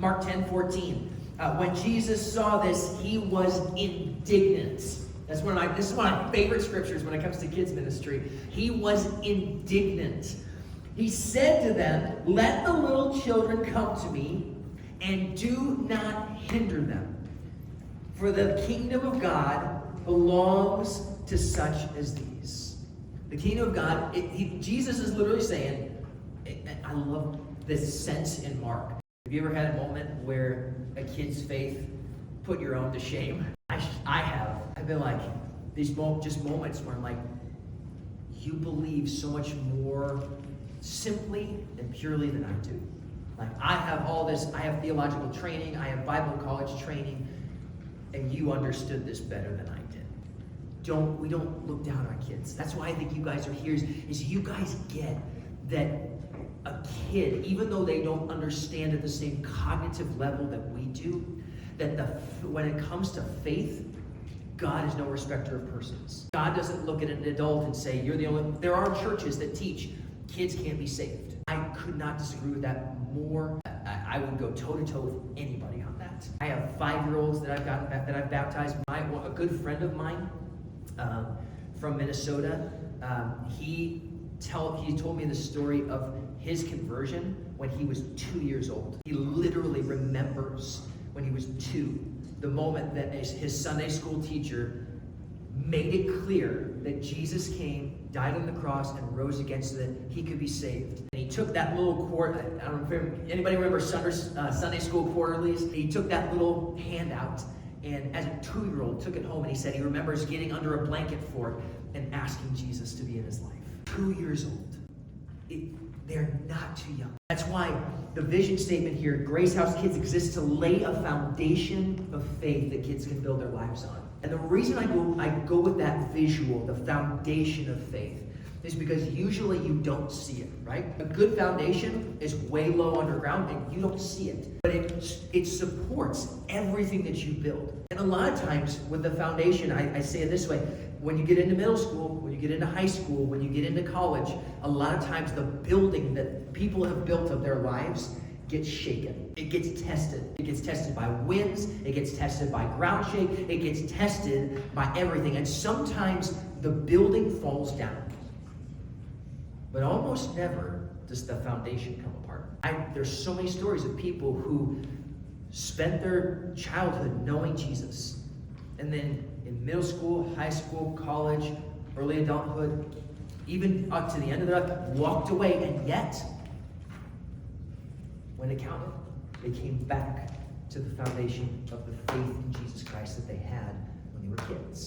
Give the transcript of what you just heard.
Mark 10:14. When Jesus saw this, he was indignant. This is one of my favorite scriptures when it comes to kids ministry. He was indignant. He said to them, "Let the little children come to me, and do not hinder them. For the kingdom of God belongs to such as these." The kingdom of God, Jesus is literally saying, I love this sense in Mark. Have you ever had a moment where a kid's faith put your own to shame? I have. I've been like, these just moments where I'm like, you believe so much more simply and purely than I do. Like, I have all this, I have theological training, I have Bible college training, and you understood this better than I did. We don't look down on kids. That's why I think you guys are here, is you guys get that a kid, even though they don't understand at the same cognitive level that we do, that when it comes to faith, God is no respecter of persons. God doesn't look at an adult and say, you're the only. There are churches that teach kids can't be saved. I could not disagree with that more. I would go toe-to-toe with anybody on that. I have 5-year-olds that I've baptized. A good friend of mine from Minnesota, he told me the story of his conversion when he was 2 years old. He literally remembers when he was 2, the moment that his Sunday school teacher made it clear that Jesus came, died on the cross, and rose again so that he could be saved. And he took that little I don't know if anybody remember Sunday school quarterlies? He took that little handout, and as a 2-year-old took it home, and he said he remembers getting under a blanket for it and asking Jesus to be in his life. 2 years old. They're not too young. That's why the vision statement here, Grace House Kids exists to lay a foundation of faith that kids can build their lives on. And the reason I go with that visual, the foundation of faith, is because usually you don't see it, right? A good foundation is way low underground and you don't see it. But it supports everything that you build. And a lot of times with the foundation, I say it this way, when you get into middle school, when you get into high school, when you get into college, a lot of times the building that people have built of their lives gets shaken. It gets tested. It gets tested by winds. It gets tested by ground shake. It gets tested by everything. And sometimes the building falls down. But almost never does the foundation come apart. There's so many stories of people who spent their childhood knowing Jesus. And then in middle school, high school, college, early adulthood, even up to the end of their life, walked away. And yet, when it counted, they came back to the foundation of the faith in Jesus Christ that they had when they were kids.